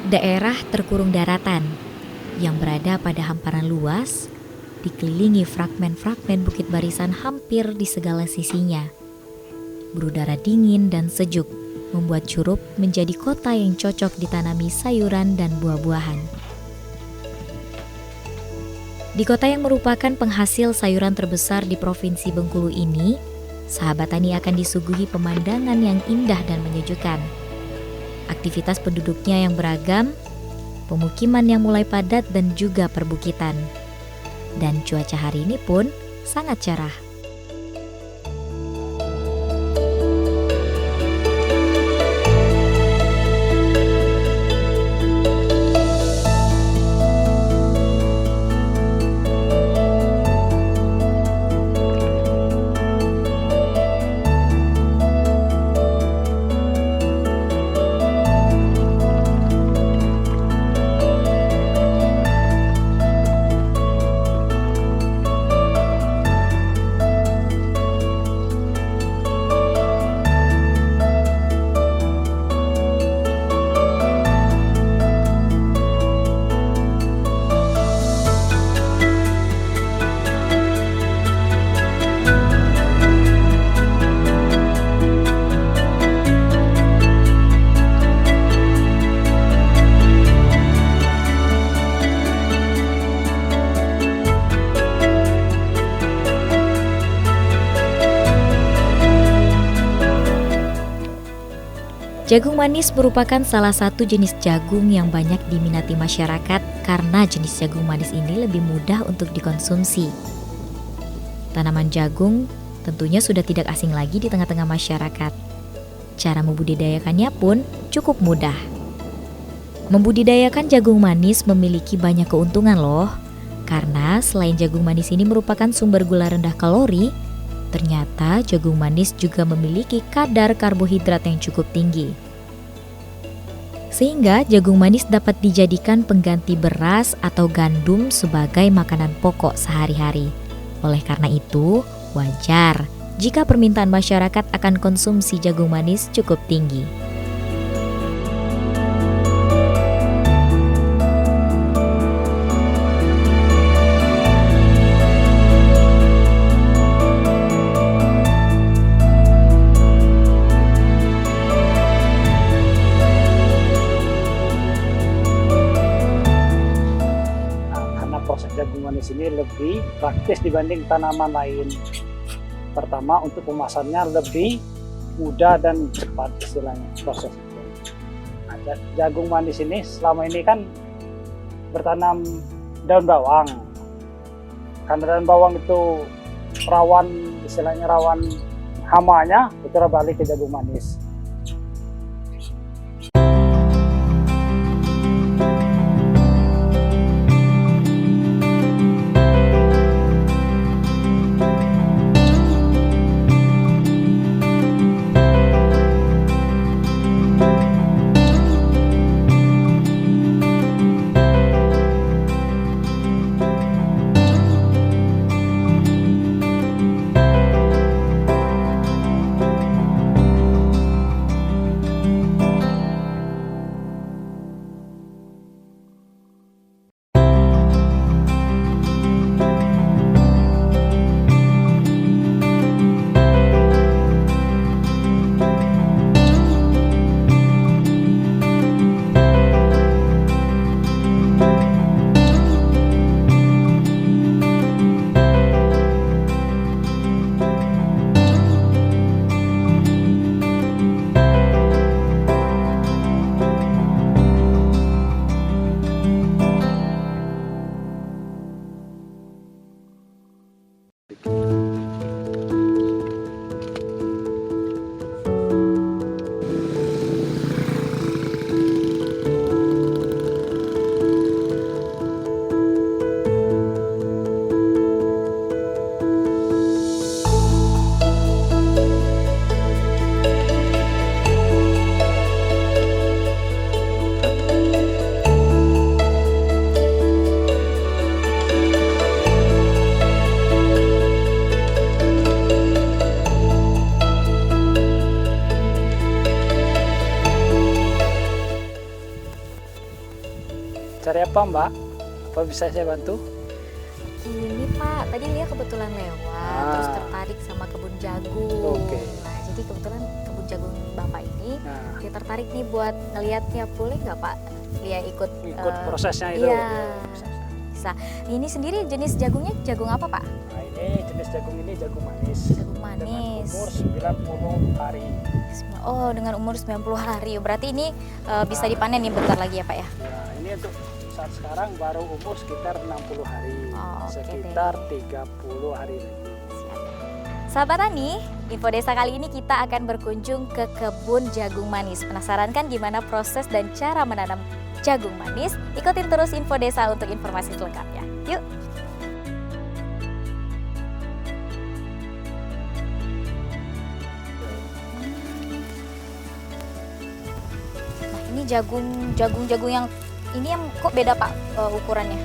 Daerah terkurung daratan yang berada pada hamparan luas, dikelilingi fragmen-fragmen bukit barisan hampir di segala sisinya. Berudara dingin dan sejuk membuat Curup menjadi kota yang cocok ditanami sayuran dan buah-buahan. Di kota yang merupakan penghasil sayuran terbesar di Provinsi Bengkulu ini, sahabat tani akan disuguhi pemandangan yang indah dan menyejukkan. Aktivitas penduduknya yang beragam, pemukiman yang mulai padat dan juga perbukitan. Dan cuaca hari ini pun sangat cerah. Jagung manis merupakan salah satu jenis jagung yang banyak diminati masyarakat karena jenis jagung manis ini lebih mudah untuk dikonsumsi. Tanaman jagung tentunya sudah tidak asing lagi di tengah-tengah masyarakat. Cara membudidayakannya pun cukup mudah. Membudidayakan jagung manis memiliki banyak keuntungan loh, karena selain jagung manis ini merupakan sumber gula rendah kalori, ternyata jagung manis juga memiliki kadar karbohidrat yang cukup tinggi. Sehingga jagung manis dapat dijadikan pengganti beras atau gandum sebagai makanan pokok sehari-hari. Oleh karena itu, wajar jika permintaan masyarakat akan konsumsi jagung manis cukup tinggi. Proses jagung manis ini lebih praktis dibanding tanaman lain. Pertama, untuk pemasarannya lebih mudah dan cepat istilahnya proses itu. Nah, jagung manis ini selama ini kan bertanam daun bawang. Karena daun bawang itu rawan, istilahnya rawan hamanya, itu balik ke jagung manis. apa Mbak? Apa bisa saya bantu? Ini Pak, tadi Lia kebetulan lewat, terus tertarik sama kebun jagung. Oke. Nah, jadi kebetulan kebun jagung Bapak ini, Nah, Lia tertarik nih buat ngeliatnya. Boleh nggak Pak? Lia ikut prosesnya itu. iya. Bisa. Ini sendiri jenis jagungnya jagung apa Pak? Nah, ini jenis jagung ini jagung manis. Jagung manis. Dengan umur 90 hari. Oh, dengan umur 90 hari. Berarti ini bisa dipanen nih bentar lagi ya Pak ya? Nah, ini untuk saat sekarang baru umur sekitar 60 hari. Oh, oke Sekitar 30 hari lagi. Siap. Sahabat Tani, Info Desa kali ini kita akan berkunjung ke kebun jagung manis. Penasaran kan gimana proses dan cara menanam jagung manis? Ikutin terus Info Desa untuk informasi selengkapnya. Yuk! Nah, ini jagung yang ini yang kok beda Pak ukurannya?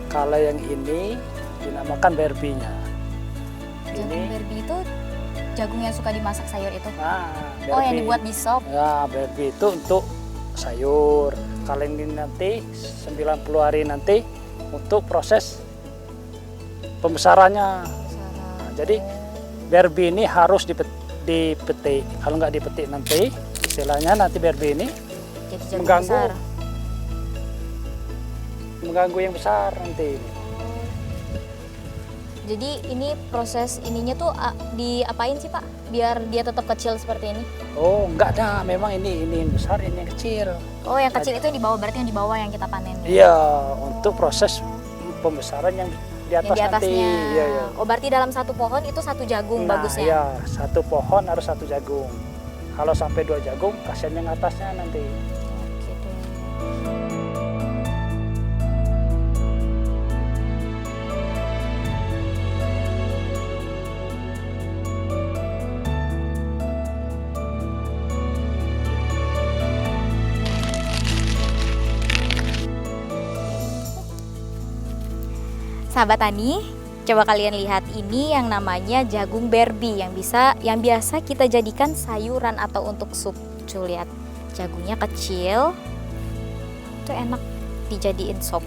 Kalau yang ini dinamakan berbinya. Jagung berbi itu jagung yang suka dimasak sayur itu? Nah, Oh, yang berbi. dibuat di sop? Ya, berbi itu untuk sayur. Kalau ini nanti 90 hari nanti untuk proses pembesarannya. Nah, jadi berbi ini harus dipetik. Kalau nggak dipetik nanti, istilahnya nanti berbi ini Jadi jagung mengganggu. besar. Mengganggu yang besar nanti. Jadi ini proses ininya tuh diapain sih Pak? Biar dia tetap kecil seperti ini? Oh, enggak ada. Memang ini yang besar, ini yang kecil. Oh, yang kecil itu yang di bawah, berarti yang di bawah yang kita panen ya? Iya, untuk proses pembesaran yang di atas Yang di nanti. atasnya. Iya, iya. Oh, berarti dalam satu pohon itu satu jagung Nah, bagusnya? iya, satu pohon harus satu jagung. Kalau sampai 2 jagung, kasihan yang atasnya nanti. Oke deh. Sahabat Tani, coba kalian lihat ini yang namanya jagung berbi yang biasa kita jadikan sayuran atau untuk sup. Tuh lihat, jagungnya kecil. Itu enak dijadiin sop.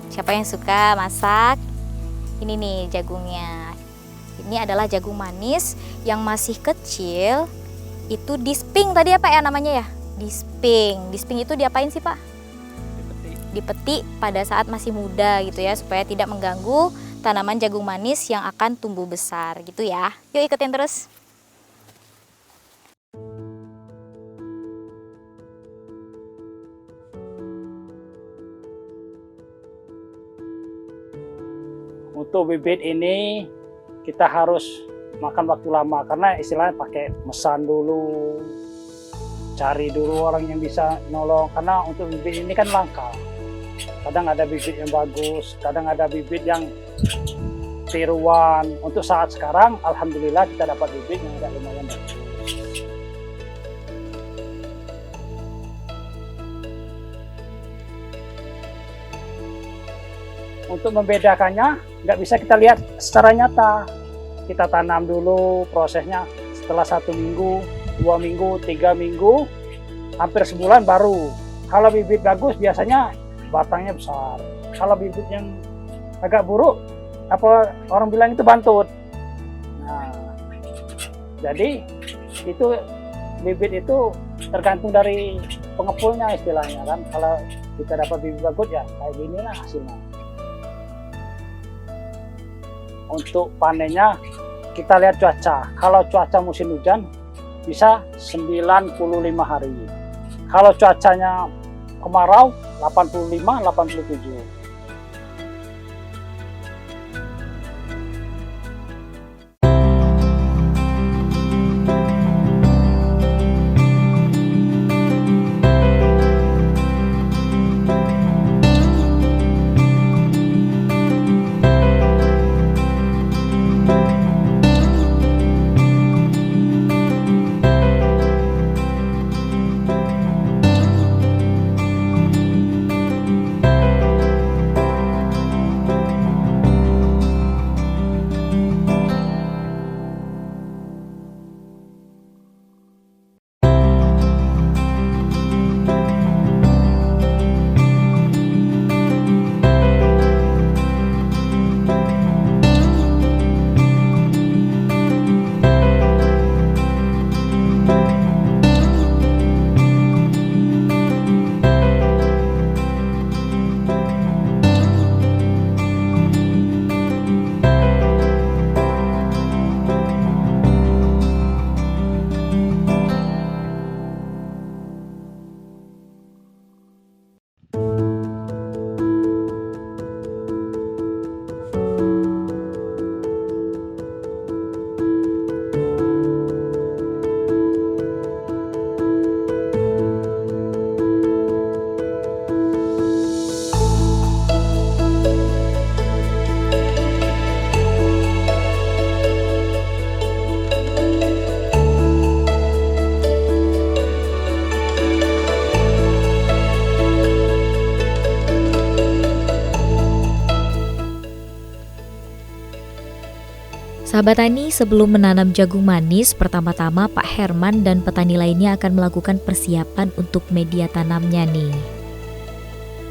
Siapa yang suka masak? Ini nih jagungnya. Ini adalah jagung manis yang masih kecil. Itu disping tadi apa ya namanya ya? Disping. Disping itu diapain sih Pak? Dipetik pada saat masih muda gitu ya, supaya tidak mengganggu tanaman jagung manis yang akan tumbuh besar gitu ya. Yuk ikutin terus. Untuk bibit ini kita harus makan waktu lama karena istilahnya pakai mesan dulu, cari dulu orang yang bisa nolong karena untuk bibit ini kan langka. Kadang ada bibit yang bagus, kadang ada bibit yang tiruan. Untuk saat sekarang, alhamdulillah kita dapat bibit yang agak lumayan bagus. Untuk membedakannya, nggak bisa kita lihat secara nyata. Kita tanam dulu prosesnya setelah 1 minggu, 2 minggu, 3 minggu, hampir sebulan baru. Kalau bibit bagus biasanya batangnya besar. Kalau bibit yang agak buruk, apa orang bilang itu bantut. Nah, jadi itu bibit itu tergantung dari pengepulnya istilahnya kan. Kalau kita dapat bibit bagus ya kayak gini lah hasilnya. Untuk panennya kita lihat cuaca. Kalau cuaca musim hujan bisa 95 hari. Kalau cuacanya kemarau 85-87. Sahabat tani, sebelum menanam jagung manis, pertama-tama Pak Herman dan petani lainnya akan melakukan persiapan untuk media tanamnya nih.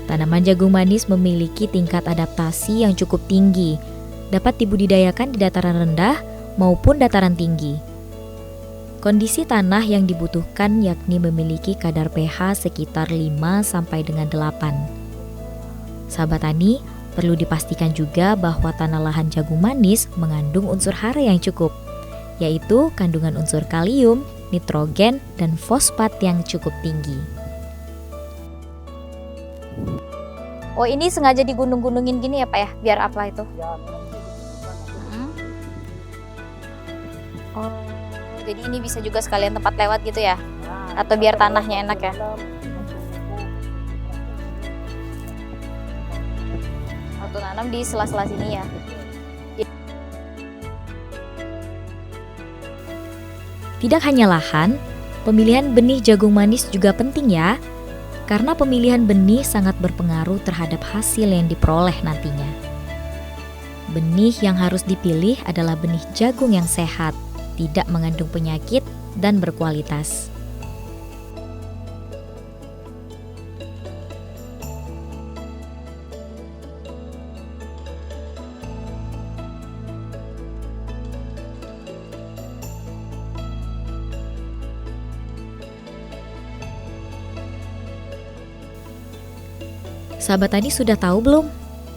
Tanaman jagung manis memiliki tingkat adaptasi yang cukup tinggi, dapat dibudidayakan di dataran rendah maupun dataran tinggi. Kondisi tanah yang dibutuhkan yakni memiliki kadar pH sekitar 5 sampai dengan 8. Sahabat tani, perlu dipastikan juga bahwa tanah lahan jagung manis mengandung unsur hara yang cukup, yaitu kandungan unsur kalium, nitrogen, dan fosfat yang cukup tinggi. Oh, ini sengaja digunung-gunungin gini ya Pak ya, biar apa itu? Ya, memang itu dibutuhkan untuk Oh, jadi ini bisa juga sekalian tempat lewat gitu ya? Nah, Atau biar tanahnya enak ya? Waktu nanam di sela-sela sini ya. Tidak hanya lahan, pemilihan benih jagung manis juga penting ya, karena pemilihan benih sangat berpengaruh terhadap hasil yang diperoleh nantinya. Benih yang harus dipilih adalah benih jagung yang sehat, tidak mengandung penyakit, dan berkualitas. Sahabat tani sudah tahu belum?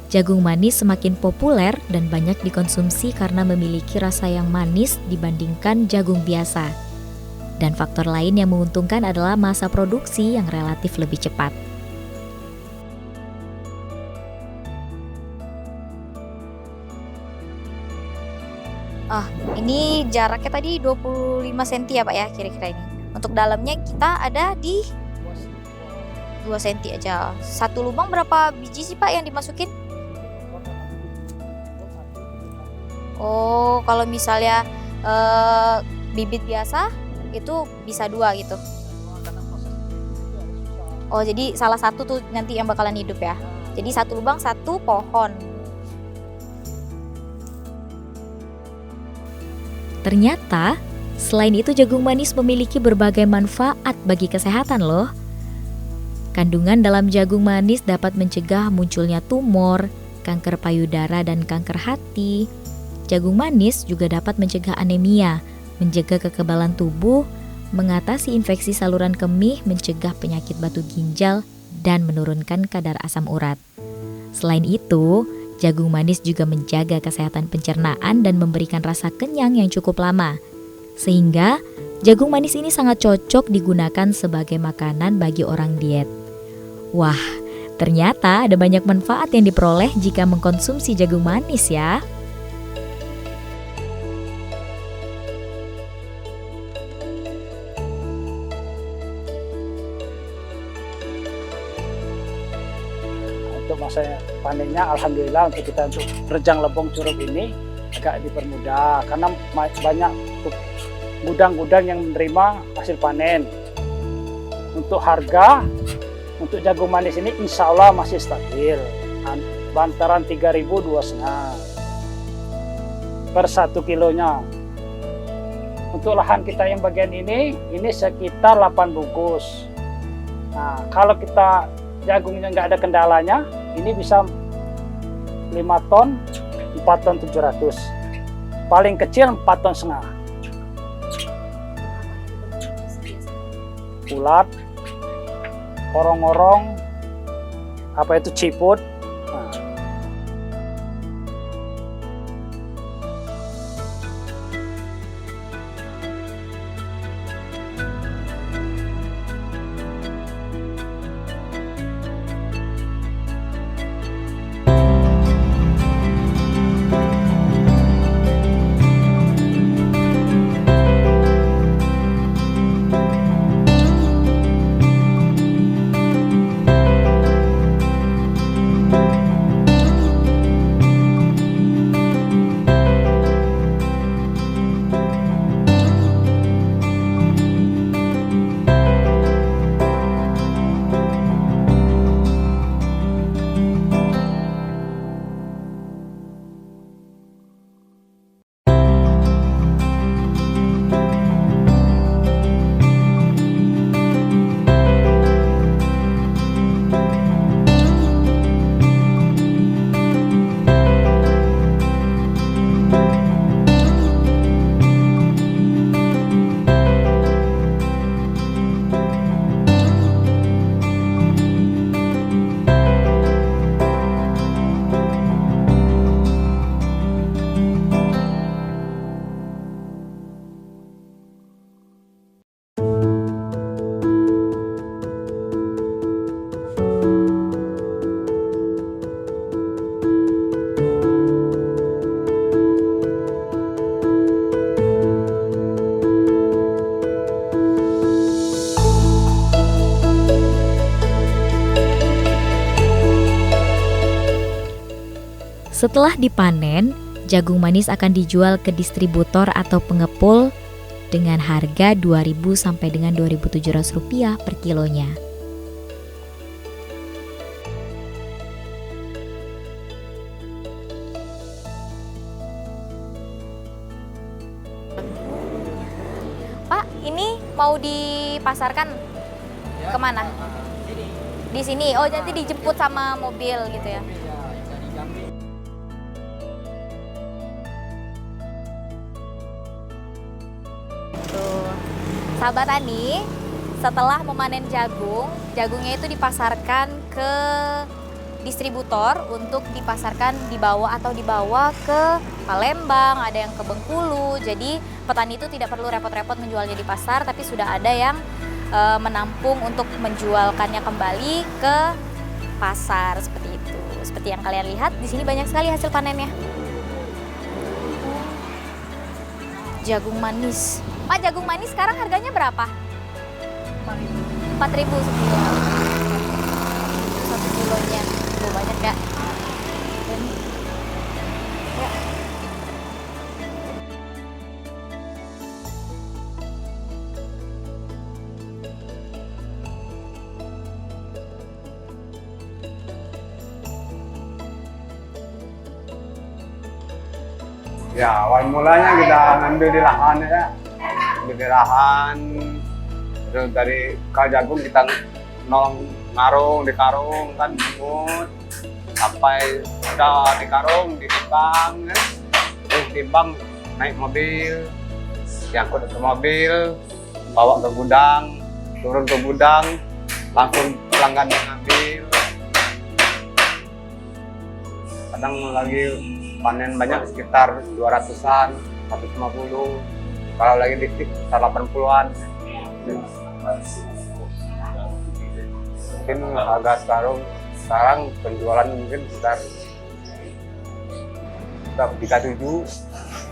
Jagung manis semakin populer dan banyak dikonsumsi karena memiliki rasa yang manis dibandingkan jagung biasa. Dan faktor lain yang menguntungkan adalah masa produksi yang relatif lebih cepat. Ini jaraknya tadi 25 cm ya Pak ya kira-kira ini. Untuk dalamnya kita ada di 2 cm aja. Satu lubang berapa biji sih Pak yang dimasukin? Oh, kalau misalnya bibit biasa itu bisa 2 gitu. Oh, jadi salah satu tuh nanti yang bakalan hidup ya. Jadi satu lubang satu pohon. Ternyata, selain itu jagung manis memiliki berbagai manfaat bagi kesehatan loh. Kandungan dalam jagung manis dapat mencegah munculnya tumor, kanker payudara, dan kanker hati. Jagung manis juga dapat mencegah anemia, menjaga kekebalan tubuh, mengatasi infeksi saluran kemih, mencegah penyakit batu ginjal, dan menurunkan kadar asam urat. Selain itu, jagung manis juga menjaga kesehatan pencernaan dan memberikan rasa kenyang yang cukup lama. Sehingga, jagung manis ini sangat cocok digunakan sebagai makanan bagi orang diet. Wah, ternyata ada banyak manfaat yang diperoleh jika mengkonsumsi jagung manis ya. untuk masa panennya alhamdulillah untuk kita untuk Rejang Lebong Curup ini agak dipermudah karena banyak gudang-gudang yang menerima hasil panen. Untuk harga untuk jagung manis ini insya Allah masih stabil bantaran 3.000 2,5 per 1 kilonya. Untuk lahan kita yang bagian ini sekitar 8 bungkus. Nah, kalau kita jagungnya nggak ada kendalanya, ini bisa 5 ton, 4 ton 700. Paling kecil 4 ton setengah. Ulat, orong-orong, apa itu ciput. Nah, Setelah dipanen, jagung manis akan dijual ke distributor atau pengepul dengan harga Rp2.000 sampai dengan Rp2.700 per kilonya. Pak, ini mau dipasarkan kemana? Di sini. Oh, nanti dijemput sama mobil gitu ya. Tuh. Sahabat tani, setelah memanen jagung, jagungnya itu dipasarkan ke distributor untuk dipasarkan dibawa ke Palembang, ada yang ke Bengkulu. Jadi petani itu tidak perlu repot-repot menjualnya di pasar, tapi sudah ada yang menampung untuk menjualkannya kembali ke pasar seperti itu. Seperti yang kalian lihat, di sini banyak sekali hasil panennya. Jagung manis. Pak, jagung manis sekarang harganya berapa? 4.000 sekilo. 1 kilonya. Tuh, banyak ya. Ya. Ya, awal mulanya kita ngambil di lahan ya. Ambil di lahan, terus dari jagung kita nolong ngarung di karung kan, jemput sampai udah di karung ditimbang ya. Terus timbang naik mobil, diangkut ke mobil, bawa ke gudang, turun ke gudang, langsung pelanggan yang ngambil. Kadang lagi panen banyak sekitar 200-an, 150. Kalau lagi dikit sekitar 80-an. Mungkin harga sekarang penjualan mungkin sekitar 37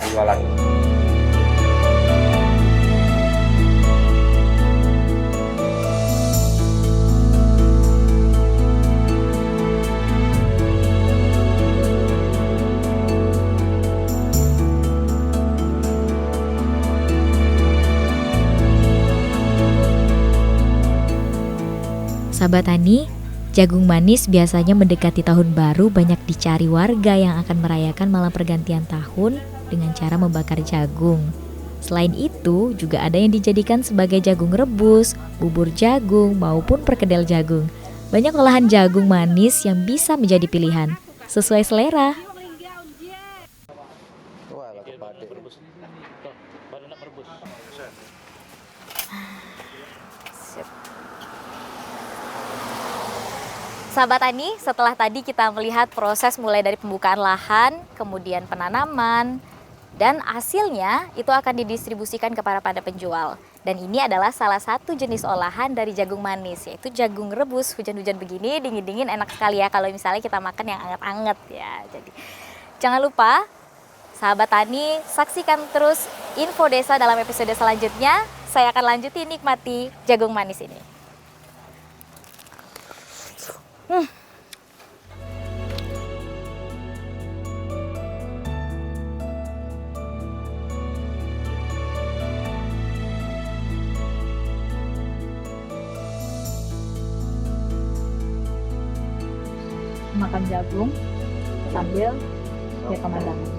penjualan. Sahabat tani, jagung manis biasanya mendekati tahun baru banyak dicari warga yang akan merayakan malam pergantian tahun dengan cara membakar jagung. Selain itu, juga ada yang dijadikan sebagai jagung rebus, bubur jagung, maupun perkedel jagung. Banyak olahan jagung manis yang bisa menjadi pilihan, sesuai selera. Sahabat tani, setelah tadi kita melihat proses mulai dari pembukaan lahan, kemudian penanaman, dan hasilnya itu akan didistribusikan kepada penjual. Dan ini adalah salah satu jenis olahan dari jagung manis, yaitu jagung rebus. Hujan-hujan begini, dingin-dingin enak sekali ya kalau misalnya kita makan yang anget-anget ya. Jadi jangan lupa, sahabat tani, saksikan terus Info Desa dalam episode selanjutnya. Saya akan lanjuti nikmati jagung manis ini. Makan jagung sambil lihat pemandangan.